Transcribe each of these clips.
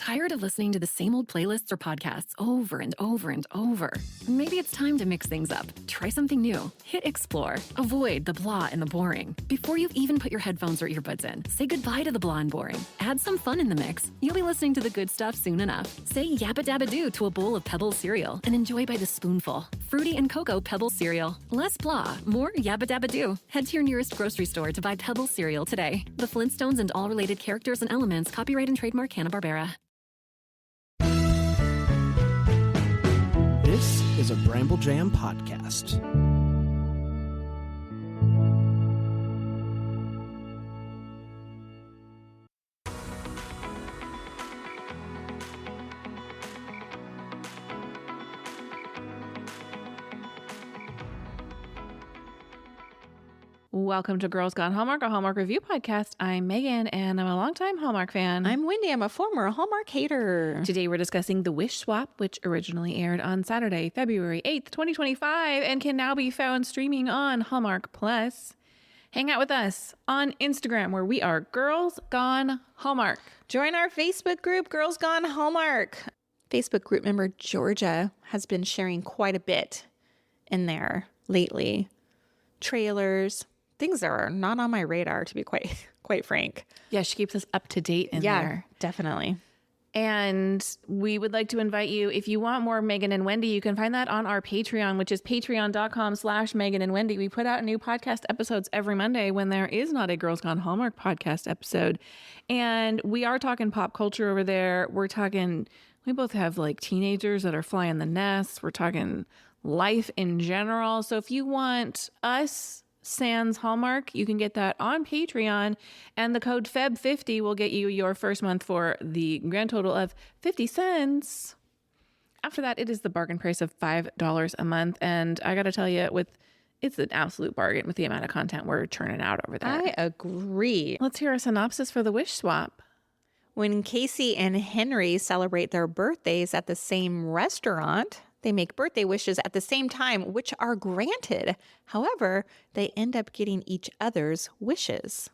Tired of listening to the same old playlists or podcasts over and over and over? Maybe it's time to mix things up. Try something new. Hit explore. Avoid the blah and the boring. Before you've even put your headphones or earbuds in, say goodbye to the blah and boring. Add some fun in the mix. You'll be listening to the good stuff soon enough. Say yappa dabba doo to a bowl of Pebbles cereal and enjoy by the spoonful. Fruity and cocoa Pebbles cereal. Less blah, more yappa dabba doo. Head to your nearest grocery store to buy Pebbles cereal today. The Flintstones and all related characters and elements, copyright and trademark Hanna-Barbera. This is a Bramble Jam podcast. Welcome to Girls Gone Hallmark, a Hallmark review podcast. I'm Megan, and I'm a longtime Hallmark fan. I'm Wendy. I'm a former Hallmark hater. Today we're discussing The Wish Swap, which originally aired on Saturday, February 8th, 2025, and can now be found streaming on Hallmark Plus. Hang out with us on Instagram, where we are Girls Gone Hallmark. Join our Facebook group, Girls Gone Hallmark. Facebook group member Georgia has been sharing quite a bit in there lately. Trailers, things that are not on my radar, to be quite frank. Yeah, she keeps us up to date in there. Yeah, definitely. And we would like to invite you, if you want more Megan and Wendy, you can find that on our Patreon, which is patreon.com/Megan and Wendy. We put out new podcast episodes every Monday when there is not a Girls Gone Hallmark podcast episode. And we are talking pop culture over there. We both have like teenagers that are flying the nest. We're talking life in general. So if you want us, sans Hallmark, you can get that on Patreon, and the code FEB50 will get you your first month for the grand total of 50 cents. After that, it is the bargain price of $5 a month, and I gotta tell you, it's an absolute bargain with the amount of content we're churning out over there. I agree. Let's hear a synopsis for The Wish Swap. When Casey and Henry celebrate their birthdays at the same restaurant, they make birthday wishes at the same time, which are granted. However, they end up getting each other's wishes.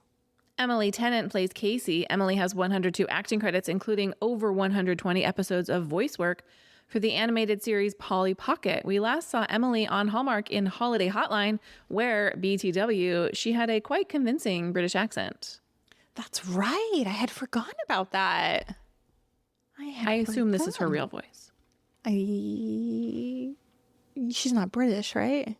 Emily Tennant plays Casey. Emily has 102 acting credits, including over 120 episodes of voice work for the animated series Polly Pocket. We last saw Emily on Hallmark in Holiday Hotline, where, BTW, she had a quite convincing British accent. That's right. I had forgotten about that. I assume this is her real voice. She's not British, right?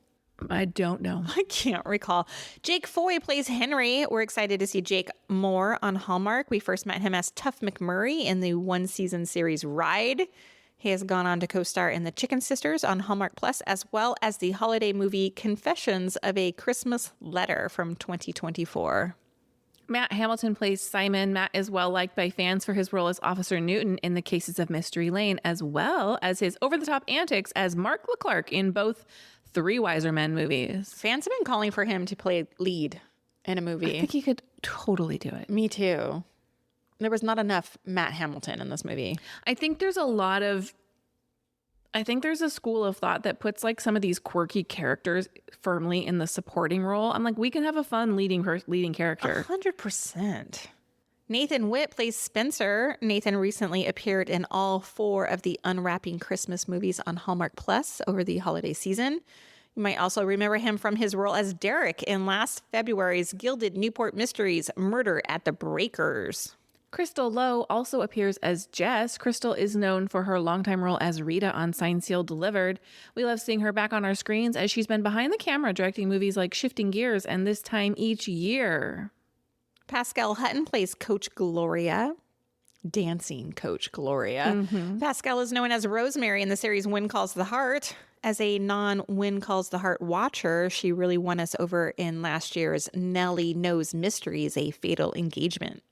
I don't know. I can't recall. Jake Foy plays Henry. We're excited to see Jake more on Hallmark. We first met him as Tough McMurray in the one-season series Ride. He has gone on to co-star in The Chicken Sisters on Hallmark Plus, as well as the holiday movie Confessions of a Christmas Letter from 2024. Matt Hamilton plays Simon. Matt is well liked by fans for his role as Officer Newton in The Cases of Mystery Lane, as well as his over-the-top antics as Mark Leclerc in both Three Wiser Men movies. Fans have been calling for him to play lead in a movie. I think he could totally do it. Me too. There was not enough Matt Hamilton in this movie. I think there's a school of thought that puts like some of these quirky characters firmly in the supporting role. I'm like, we can have a fun leading character. 100%. Nathan Witt plays Spencer. Nathan recently appeared in all 4 of the Unwrapping Christmas movies on Hallmark Plus over the holiday season. You might also remember him from his role as Derek in last February's Gilded Newport Mysteries Murder at the Breakers. Crystal Lowe also appears as Jess. Crystal is known for her longtime role as Rita on Signed, Sealed, Delivered. We love seeing her back on our screens as she's been behind the camera directing movies like Shifting Gears and This Time Each Year. Pascal Hutton plays Coach Gloria. Dancing Coach Gloria. Mm-hmm. Pascal is known as Rosemary in the series When Calls the Heart. As a non-When Calls the Heart watcher, she really won us over in last year's Nellie Knows Mysteries, A Fatal Engagement.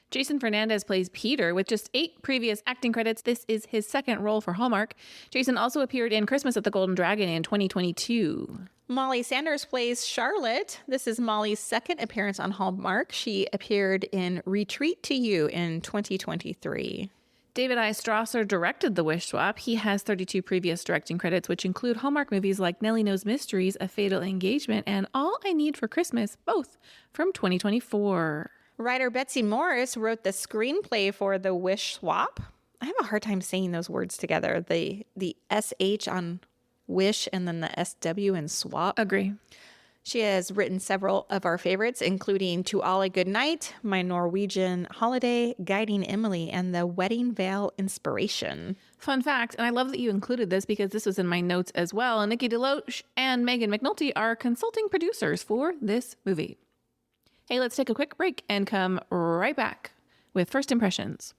Jason Fernandez plays Peter. With just 8 previous acting credits, this is his second role for Hallmark. Jason also appeared in Christmas at the Golden Dragon in 2022. Molly Sanders plays Charlotte. This is Molly's second appearance on Hallmark. She appeared in Retreat to You in 2023. David I. Strasser directed The Wish Swap. He has 32 previous directing credits, which include Hallmark movies like Nellie Knows Mysteries, A Fatal Engagement, and All I Need for Christmas, both from 2024. Writer Betsy Morris wrote the screenplay for The Wish Swap. I have a hard time saying those words together. The SH on Wish and then the SW in swap. Agree. She has written several of our favorites, including To All a Good Night, My Norwegian Holiday, Guiding Emily, and The Wedding Veil Inspiration. Fun fact, and I love that you included this because this was in my notes as well. Nikki DeLoach and Megan McNulty are consulting producers for this movie. Hey, let's take a quick break and come right back with First Impressions.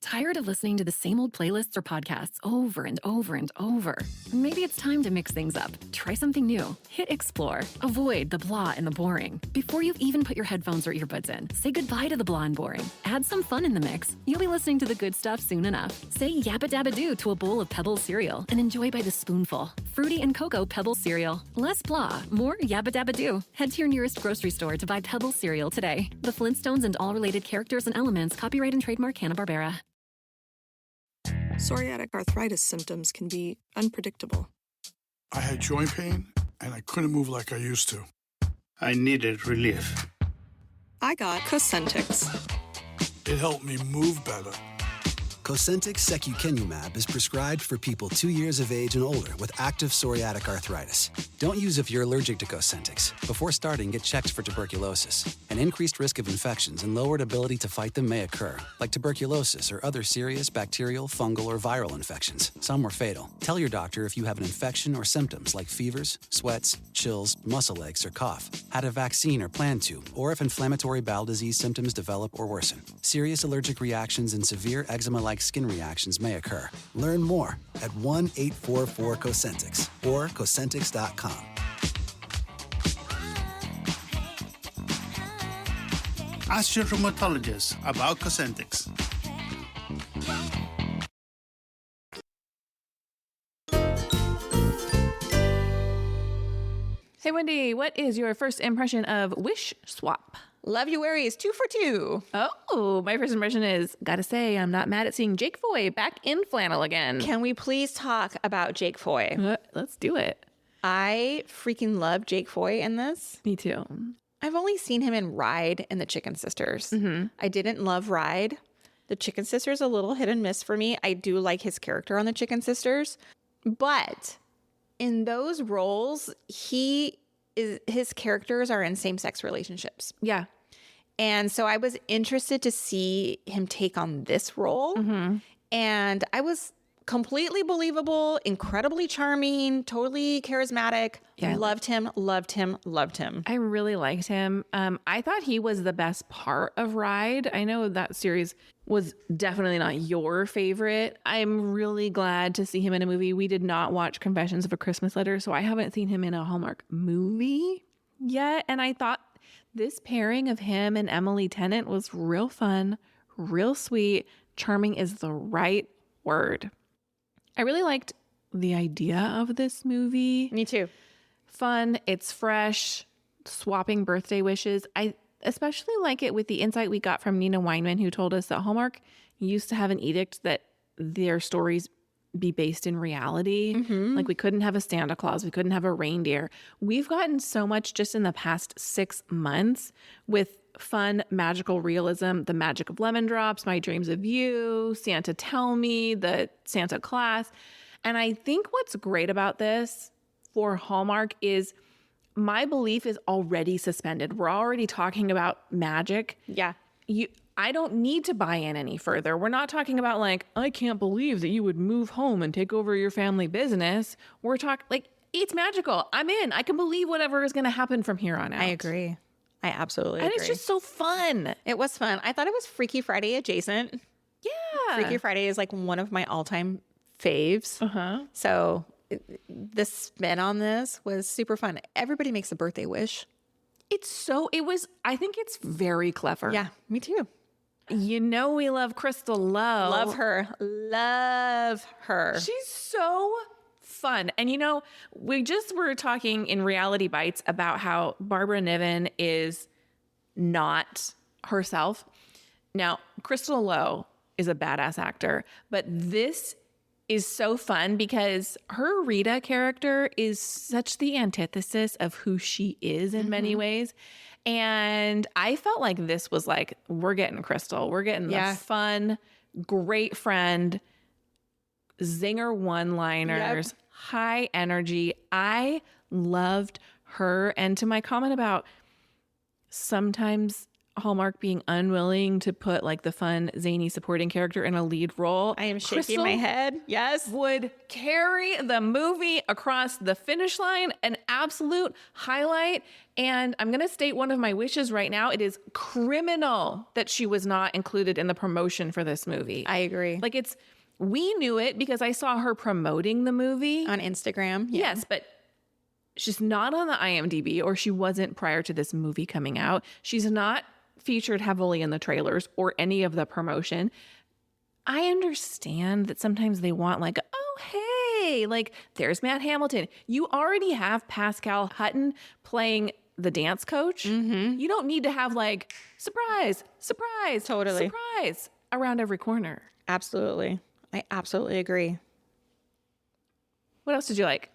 Tired of listening to the same old playlists or podcasts over and over and over? Maybe it's time to mix things up. Try something new. Hit explore. Avoid the blah and the boring. Before you've even put your headphones or earbuds in, say goodbye to the blah and boring. Add some fun in the mix. You'll be listening to the good stuff soon enough. Say yappa dabba doo to a bowl of Pebbles cereal and enjoy by the spoonful. Fruity and cocoa Pebbles cereal. Less blah, more yappa dabba doo. Head to your nearest grocery store to buy Pebbles cereal today. The Flintstones and all related characters and elements, copyright and trademark Hanna-Barbera. Psoriatic arthritis symptoms can be unpredictable. I had joint pain, and I couldn't move like I used to. I needed relief. I got Cosentyx. It helped me move better. Cosentyx secukinumab is prescribed for people 2 years of age and older with active psoriatic arthritis. Don't use if you're allergic to Cosentyx. Before starting, get checked for tuberculosis. An increased risk of infections and lowered ability to fight them may occur, like tuberculosis or other serious bacterial, fungal, or viral infections. Some were fatal. Tell your doctor if you have an infection or symptoms like fevers, sweats, chills, muscle aches, or cough, had a vaccine or plan to, or if inflammatory bowel disease symptoms develop or worsen. Serious allergic reactions and severe eczema-like skin reactions may occur. Learn more at 1-844-COSENTYX or Cosentyx.com. Ask your rheumatologist about Cosentyx. Hey, Wendy, what is your first impression of Wish Swap? Love You Aries, 2 for 2. Oh, my first impression is, gotta say, I'm not mad at seeing Jake Foy back in flannel again. Can we please talk about Jake Foy? Let's do it. I freaking love Jake Foy in this. Me too. I've only seen him in Ride and the Chicken Sisters. Mm-hmm. I didn't love Ride. The Chicken Sisters a little hit and miss for me. I do like his character on the Chicken Sisters, but in those roles, his characters are in same-sex relationships. Yeah. And so I was interested to see him take on this role. Mm-hmm. And I was completely believable, incredibly charming, totally charismatic. Yeah. Loved him. I really liked him. I thought he was the best part of Ride. I know that series was definitely not your favorite. I'm really glad to see him in a movie. We did not watch Confessions of a Christmas Letter, so I haven't seen him in a Hallmark movie yet. And I thought this pairing of him and Emily Tennant was real fun, real sweet. Charming is the right word. I really liked the idea of this movie. Me too. Fun, it's fresh, swapping birthday wishes. I especially like it with the insight we got from Nina Weinman, who told us that Hallmark used to have an edict that their stories be based in reality. Mm-hmm. Like we couldn't have a Santa Claus, we couldn't have a reindeer. We've gotten so much just in the past 6 months with fun, magical realism, The Magic of Lemon Drops, My Dreams of You, Santa Tell Me, the Santa Class. And I think what's great about this for Hallmark is my belief is already suspended. We're already talking about magic. Yeah. I don't need to buy in any further. We're not talking about like, I can't believe that you would move home and take over your family business. We're talking like, it's magical. I'm in. I can believe whatever is going to happen from here on out. I agree. I absolutely agree. And it's just so fun. It was fun. I thought it was Freaky Friday adjacent. Yeah. Freaky Friday is like one of my all-time faves. Uh-huh. So the spin on this was super fun. Everybody makes a birthday wish. I think it's very clever. Yeah, me too. You know we love Crystal Lowe. Love her. Love her. She's so fun. And you know, we just were talking in Reality Bites about how Barbara Niven is not herself. Now, Crystal Lowe is a badass actor, but this is so fun because her Rita character is such the antithesis of who she is in many ways. And I felt like this was like, we're getting Crystal. We're getting the fun, great friend, zinger one-liners, high energy. I loved her. And to my comment about sometimes Hallmark being unwilling to put like the fun, zany supporting character in a lead role, I am shaking Crystal my head. Yes. would carry the movie across the finish line, an absolute highlight. And I'm going to state one of my wishes right now. It is criminal that she was not included in the promotion for this movie. I agree. Like we knew it because I saw her promoting the movie. On Instagram. Yeah. Yes, but she's not on the IMDb, or she wasn't prior to this movie coming out. She's not featured heavily in the trailers or any of the promotion. I understand that sometimes they want like, oh, hey, like there's Matt Hamilton. You already have Pascal Hutton playing the dance coach. You don't need to have like surprise, surprise, Totally. surprise around every corner. Absolutely. I absolutely agree. What else did you like?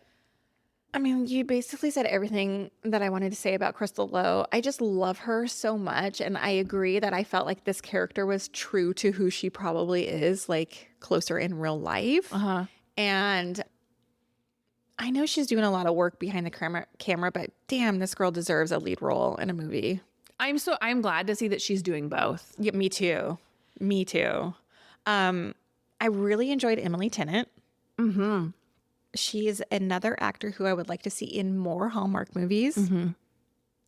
I mean, you basically said everything that I wanted to say about Crystal Lowe. I just love her so much. And I agree that I felt like this character was true to who she probably is, like closer in real life. And I know she's doing a lot of work behind the camera, but damn, this girl deserves a lead role in a movie. I'm glad to see that she's doing both. Yeah, me too. Me too. I really enjoyed Emily Tennant. She is another actor who I would like to see in more Hallmark movies.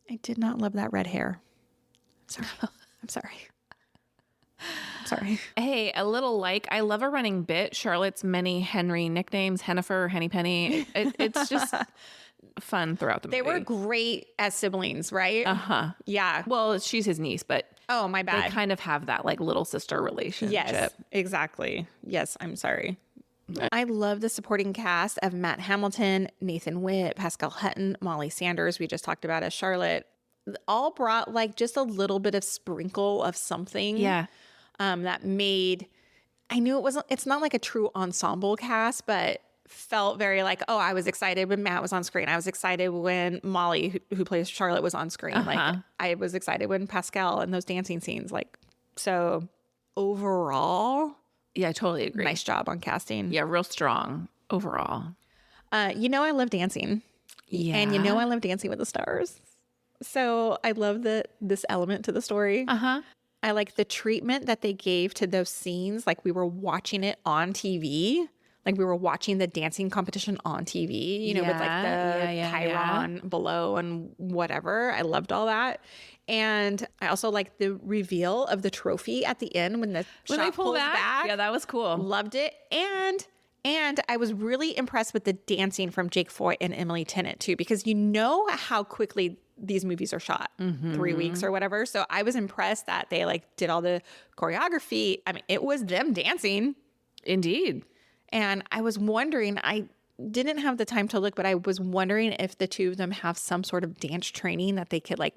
I did not love that red hair. Sorry. I'm sorry. Sorry. Hey, a little like, I love a running bit. Charlotte's many Henry nicknames, Hennifer, Henny Penny. It's just fun throughout the movie. They were great as siblings, right? Yeah. Well, she's his niece, but Oh, my bad. they kind of have that like little sister relationship. Yes, exactly. Yes, I'm sorry. I love the supporting cast of Matt Hamilton, Nathan Witt, Pascal Hutton, Molly Sanders, we just talked about as Charlotte. All brought like just a little bit of sprinkle of something. Yeah. That made, I knew it's not like a true ensemble cast, but felt very like, oh, I was excited when Matt was on screen. I was excited when Molly, who plays Charlotte, was on screen. Like I was excited when Pascal and those dancing scenes. Like, so overall, Yeah, I totally agree. nice job on casting. Yeah, real strong overall. You know I love dancing. Yeah. And you know I love Dancing with the Stars. So I love this element to the story. I like the treatment that they gave to those scenes. Like we were watching it on TV. Like we were watching the dancing competition on TV, you know, with like the Chiron below and whatever. I loved all that. And I also like the reveal of the trophy at the end when the When shot they pull pulls back. back. Yeah, that was cool. Loved it. And I was really impressed with the dancing from Jake Foy and Emily Tennant too, because you know how quickly these movies are shot, 3 weeks or whatever. So I was impressed that they like did all the choreography. I mean, it was them dancing. Indeed. And I was wondering, I didn't have the time to look, but I was wondering if the two of them have some sort of dance training that they could like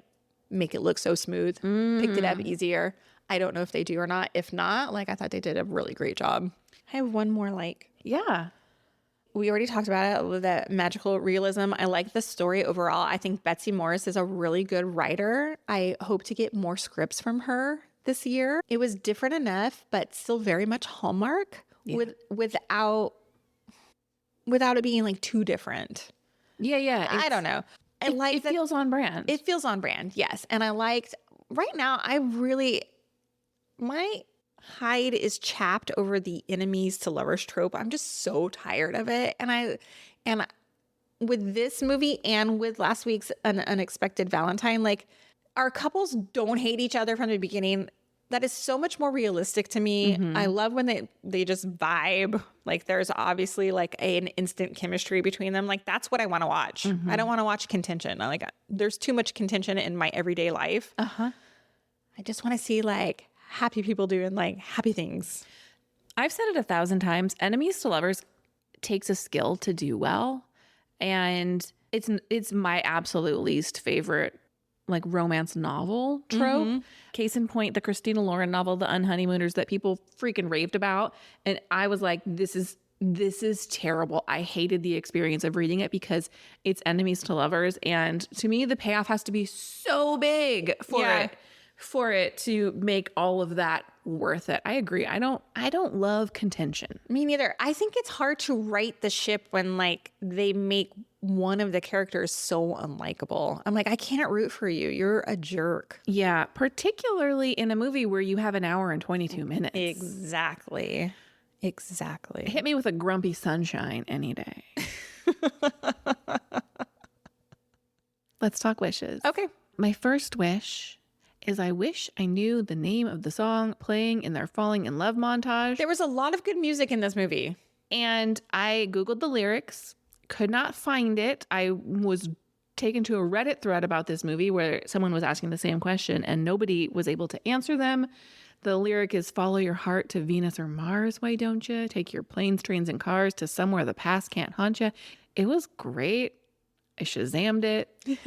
make it look so smooth, picked it up easier. I don't know if they do or not. If not, like I thought they did a really great job. I have one more like. Yeah. We already talked about it, with that magical realism. I like the story overall. I think Betsy Morris is a really good writer. I hope to get more scripts from her this year. It was different enough, but still very much Hallmark without it being like too different. Yeah. I don't know. It feels on brand. It feels on brand, yes. And I liked, right now, my hide is chapped over the enemies to lovers trope. I'm just so tired of it. And with this movie and with last week's An Unexpected Valentine, like our couples don't hate each other from the beginning. That is so much more realistic to me. I love when they just vibe. Like there's obviously like an instant chemistry between them. Like that's what I want to watch. I don't want to watch contention. There's too much contention in my everyday life. I just want to see like happy people doing like happy things. I've said it 1,000 times. Enemies to lovers takes a skill to do well. And it's my absolute least favorite like romance novel trope. Case in point, the Christina Lauren novel, The Unhoneymooners, that people freaking raved about. And I was like, this is this is terrible. I hated the experience of reading it because it's enemies to lovers. And to me, the payoff has to be so big for it to make all of that worth it. I agree. I don't love contention. Me neither. I think it's hard to right the ship when like they make one of the characters so unlikable. I'm like, I can't root for you. You're a jerk. Yeah, particularly in a movie where you have an hour and 22 minutes. Exactly. Hit me with a grumpy sunshine any day. Let's talk wishes. Okay. My first wish is I wish I knew the name of the song playing in their falling in love montage. There was a lot of good music in this movie. And I Googled the lyrics, could not find it. I was taken to a Reddit thread about this movie where someone was asking the same question and nobody was able to answer them. The lyric is follow your heart to Venus or Mars, why don't you? Take your planes, trains, and cars to somewhere the past can't haunt you. It was great. I Shazammed it.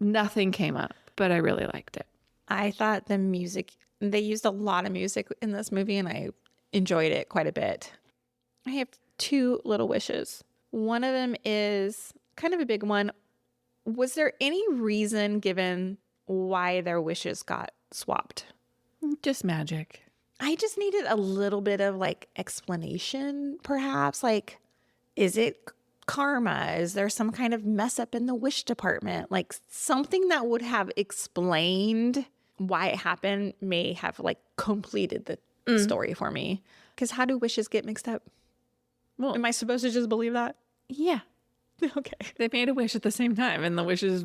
Nothing came up, but I really liked it. I thought the music, they used a lot of music in this movie and I enjoyed it quite a bit. I have two little wishes. One of them is kind of a big one. Was there any reason given why their wishes got swapped? Just magic. I just needed a little bit of like explanation, perhaps. Like, is it karma? Is there some kind of mess up in the wish department? Like something that would have explained why it happened may have like completed the story for me. Because how do wishes get mixed up? Well, am I supposed to just believe that? Yeah. Okay. They made a wish at the same time and the wishes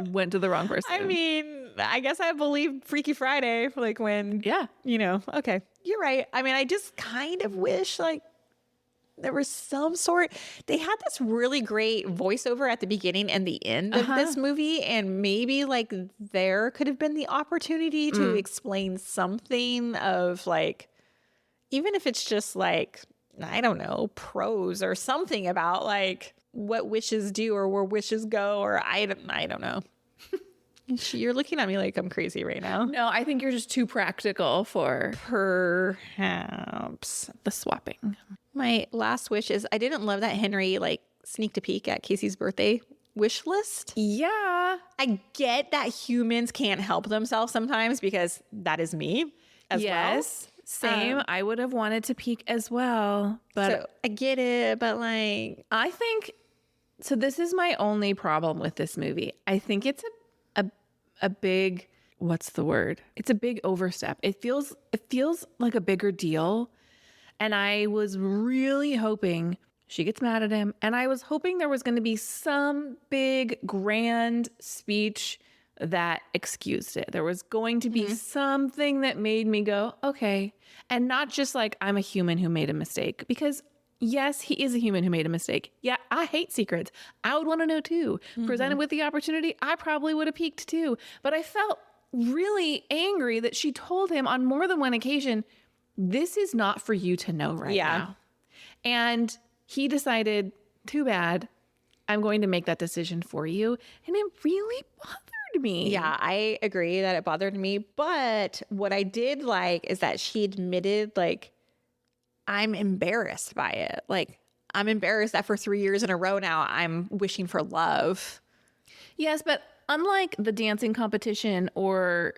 went to the wrong person. I mean, I guess I believe Freaky Friday, like when, okay, you're right. I mean, I just kind of wish like there was some sort, they had this really great voiceover at the beginning and the end of this movie. And maybe like there could have been the opportunity to explain something of like, even if it's just like, I don't know, prose or something about like what wishes do or where wishes go, or I don't know. You're looking at me like I'm crazy right now. No, I think you're just too practical for perhaps the swapping. My last wish is I didn't love that Henry like sneaked a peek at Casey's birthday wish list. Yeah. I get that humans can't help themselves sometimes because that is me as well. Same. I would have wanted to peek as well, but so I get it. But like, I think, so this is my only problem with this movie. I think it's a big, what's the word? It's a big overstep. It feels like a bigger deal. And I was really hoping she gets mad at him. And I was hoping there was going to be some big grand speech that excused it. There was going to be something that made me go, okay. And not just like, I'm a human who made a mistake. Because yes, he is a human who made a mistake. Yeah, I hate secrets. I would want to know too. Presented with the opportunity, I probably would have peeked too. But I felt really angry that she told him on more than one occasion, this is not for you to know right now. And he decided, too bad, I'm going to make that decision for you. And it really bothered me. Yeah, I agree that it bothered me. But what I did like is that she admitted, like, I'm embarrassed by it. Like, I'm embarrassed that for 3 years in a row now, I'm wishing for love. Yes, but unlike the dancing competition or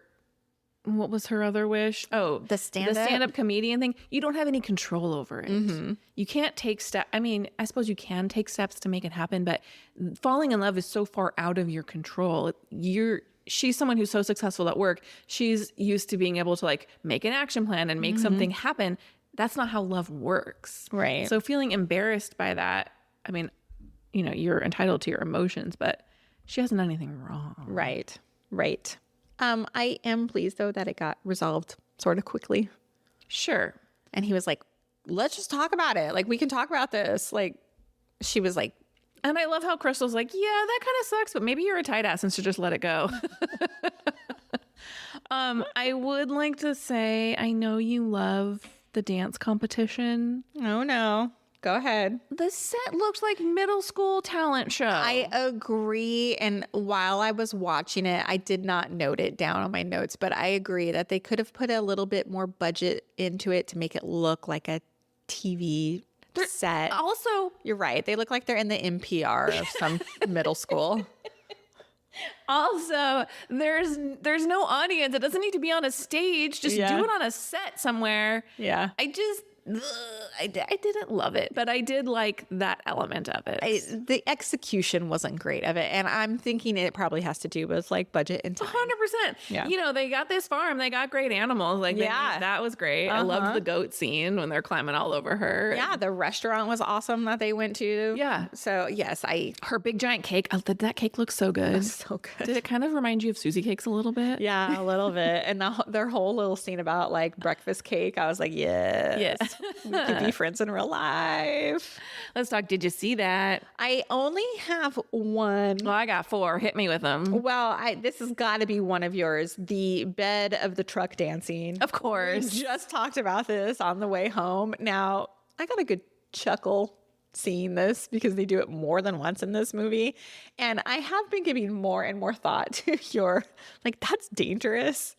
what was her other wish? Oh, The stand-up comedian thing. You don't have any control over it. You can't take steps. I mean, I suppose you can take steps to make it happen, but falling in love is so far out of your control. She's someone who's so successful at work. She's used to being able to like make an action plan and make something happen. That's not how love works. Right. So feeling embarrassed by that, I mean, you know, you're entitled to your emotions, but she hasn't done anything wrong. Right. I am pleased though that it got resolved sort of quickly. Sure. And he was like, let's just talk about it. Like, we can talk about this. Like, she was like, and I love how Crystal's like, yeah, that kind of sucks, but maybe you're a tight ass and should just let it go. I would like to say, I know you love the dance competition. oh no, go ahead. The set looks like middle school talent show. I agree. And while I was watching it, I did not note it down on my notes, but I agree that they could have put a little bit more budget into it to make it look like a TV set. Also, You're right. They look like they're in the NPR of some middle school. Also, there's no audience. It doesn't need to be on a stage. Just do it on a set somewhere. Yeah. I didn't love it, but I did like that element of it. The execution wasn't great of it. And I'm thinking it probably has to do with like budget and time. 100%. Yeah. You know, they got this farm. They got great animals. Like, that was great. I loved the goat scene when they're climbing all over her. Yeah. The restaurant was awesome that they went to. Yeah. So, yes, her big giant cake. Oh, that cake looks so good. so good. Did it kind of remind you of Susie Cakes a little bit? Yeah, a little bit. And their whole little scene about like breakfast cake, I was like, yes. We could be friends in real life. Let's talk. Did you see that? I only have one. Well, I got 4. Hit me with them. Well, this has got to be one of yours. The bed of the truck dancing. Of course. We just talked about this on the way home. Now, I got a good chuckle seeing this because they do it more than once in this movie. And I have been giving more and more thought to your, like, that's dangerous.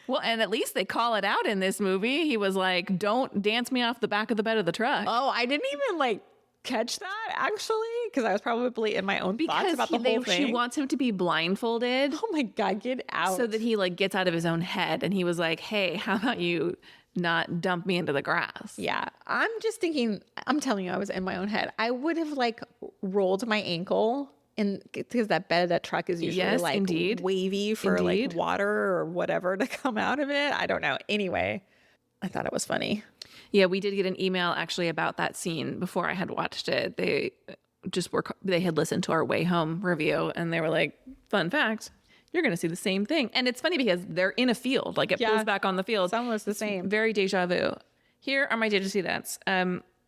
Well, and at least they call it out in this movie. He was like, don't dance me off the back of the bed of the truck. Oh, I didn't even like catch that actually because I was probably in my own thoughts about the whole thing. She wants him to be blindfolded. Oh my God, get out. So that he like gets out of his own head. And he was like, hey, how about you not dump me into the grass? Yeah. I'm just thinking, I'm telling you, I was in my own head. I would have like rolled my ankle. And because that bed of that truck is usually wavy for like water or whatever to come out of it. I don't know. Anyway, I thought it was funny. Yeah, we did get an email actually about that scene before I had watched it. They had listened to our way home review and they were like, fun fact, you're going to see the same thing. And it's funny because they're in a field, like it pulls back on the field. It's almost the same. Very deja vu. Here are my did you see that's.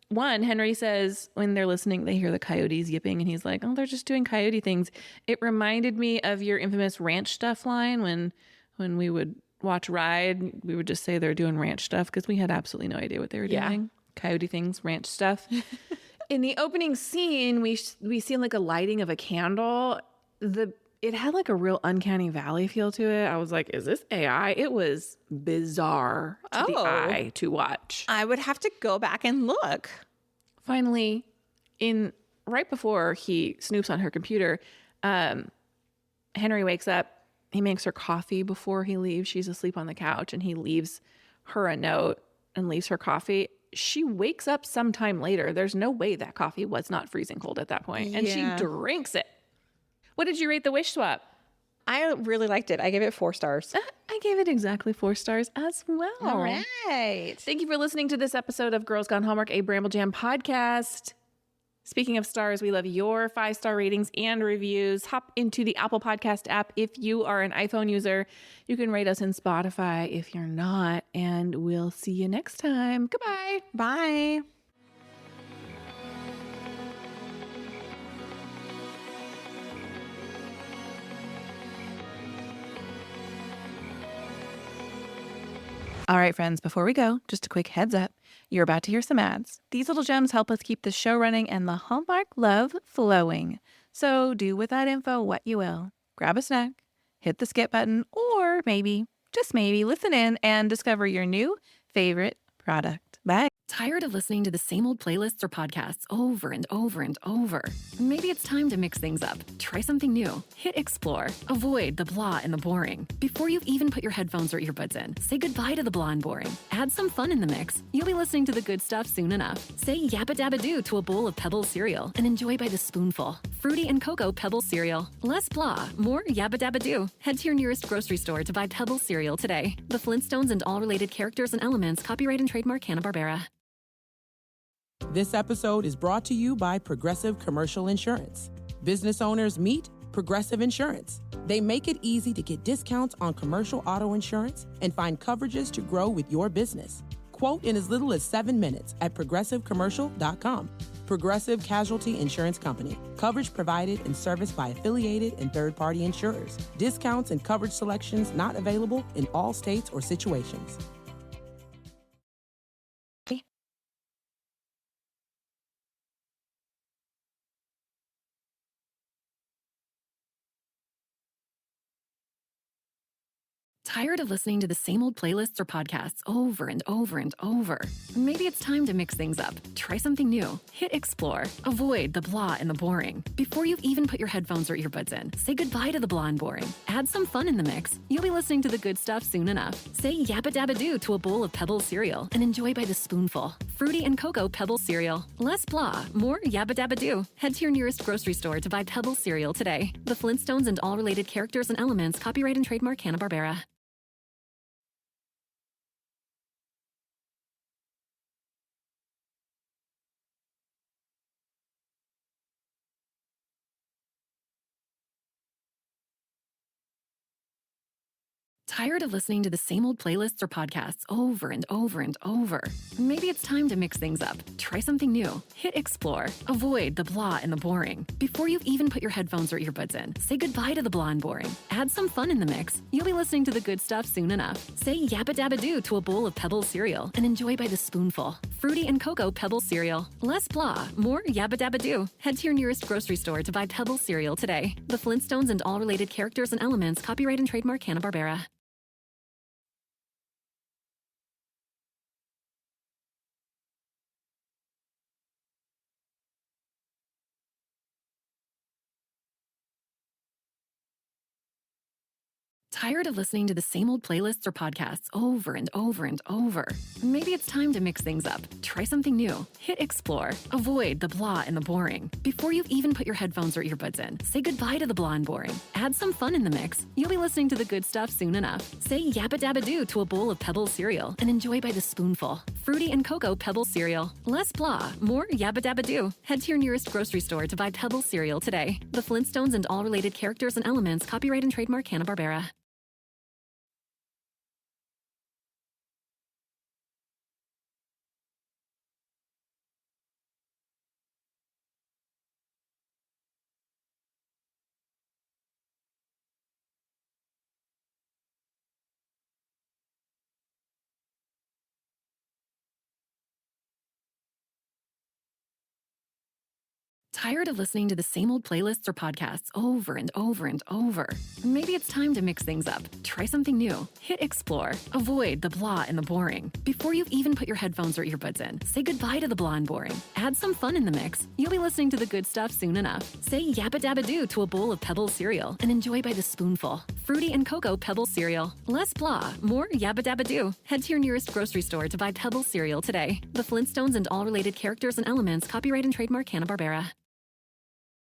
One, Henry says when they're listening, they hear the coyotes yipping, and he's like, oh, they're just doing coyote things. It reminded me of your infamous ranch stuff line when we would watch Ride, we would just say they're doing ranch stuff because we had absolutely no idea what they were doing. Coyote things, ranch stuff. In the opening scene, we see like a lighting of a candle. It had like a real uncanny valley feel to it. I was like, is this AI? It was bizarre to the eye to watch. I would have to go back and look. Finally, right before he snoops on her computer, Henry wakes up. He makes her coffee before he leaves. She's asleep on the couch, and he leaves her a note and leaves her coffee. She wakes up sometime later. There's no way that coffee was not freezing cold at that point, and she drinks it. What did you rate the wish swap? I really liked it. I gave it 4 stars. I gave it exactly 4 stars as well. All right. Thank you for listening to this episode of Girls Gone Hallmark, a Bramble Jam podcast. Speaking of stars, we love your 5-star ratings and reviews. Hop into the Apple Podcast app if you are an iPhone user. You can rate us in Spotify if you're not. And we'll see you next time. Goodbye. Bye. All right, friends, before we go, just a quick heads up. You're about to hear some ads. These little gems help us keep the show running and the Hallmark love flowing. So do with that info what you will. Grab a snack, hit the skip button, or maybe, just maybe, listen in and discover your new favorite product. Bye. Tired of listening to the same old playlists or podcasts over and over and over? Maybe it's time to mix things up. Try something new. Hit explore. Avoid the blah and the boring. Before you've even put your headphones or earbuds in, say goodbye to the blah and boring. Add some fun in the mix. You'll be listening to the good stuff soon enough. Say yappa dabba doo to a bowl of Pebbles cereal and enjoy by the spoonful. Fruity and cocoa Pebbles cereal. Less blah, more yappa dabba doo. Head to your nearest grocery store to buy Pebbles cereal today. The Flintstones and all related characters and elements, copyright and trademark Hanna-Barbera. This episode is brought to you by Progressive Commercial Insurance. Business owners meet Progressive Insurance. They make it easy to get discounts on commercial auto insurance and find coverages to grow with your business. Quote in as little as 7 minutes at progressivecommercial.com. Progressive Casualty Insurance Company. Coverage provided and serviced by affiliated and third-party insurers. Discounts and coverage selections not available in all states or situations. Tired of listening to the same old playlists or podcasts over and over and over? Maybe it's time to mix things up. Try something new. Hit explore. Avoid the blah and the boring. Before you've even put your headphones or earbuds in, say goodbye to the blah and boring. Add some fun in the mix. You'll be listening to the good stuff soon enough. Say yabba dabba doo to a bowl of Pebbles cereal and enjoy by the spoonful. Fruity and cocoa Pebbles cereal. Less blah, more yabba dabba doo. Head to your nearest grocery store to buy Pebbles cereal today. The Flintstones and all related characters and elements, copyright and trademark Hanna-Barbera. Tired of listening to the same old playlists or podcasts over and over and over? Maybe it's time to mix things up. Try something new. Hit explore. Avoid the blah and the boring. Before you've even put your headphones or earbuds in, say goodbye to the blah and boring. Add some fun in the mix. You'll be listening to the good stuff soon enough. Say yabba dabba doo to a bowl of Pebbles cereal and enjoy by the spoonful. Fruity and cocoa Pebbles cereal. Less blah, more yabba dabba doo. Head to your nearest grocery store to buy Pebbles cereal today. The Flintstones and all related characters and elements, copyright and trademark Hanna-Barbera. Tired of listening to the same old playlists or podcasts over and over and over? Maybe it's time to mix things up. Try something new. Hit explore. Avoid the blah and the boring. Before you've even put your headphones or earbuds in, say goodbye to the blah and boring. Add some fun in the mix. You'll be listening to the good stuff soon enough. Say yabba dabba doo to a bowl of Pebbles cereal and enjoy by the spoonful. Fruity and cocoa Pebbles cereal. Less blah, more yabba dabba doo. Head to your nearest grocery store to buy Pebbles cereal today. The Flintstones and all related characters and elements, copyright and trademark Hanna-Barbera. Tired of listening to the same old playlists or podcasts over and over and over? Maybe it's time to mix things up. Try something new. Hit explore. Avoid the blah and the boring. Before you've even put your headphones or earbuds in, say goodbye to the blah and boring. Add some fun in the mix. You'll be listening to the good stuff soon enough. Say yabba dabba doo to a bowl of Pebbles cereal and enjoy by the spoonful. Fruity and cocoa Pebbles cereal. Less blah, more yabba dabba doo. Head to your nearest grocery store to buy Pebbles cereal today. The Flintstones and all related characters and elements, copyright and trademark Hanna-Barbera.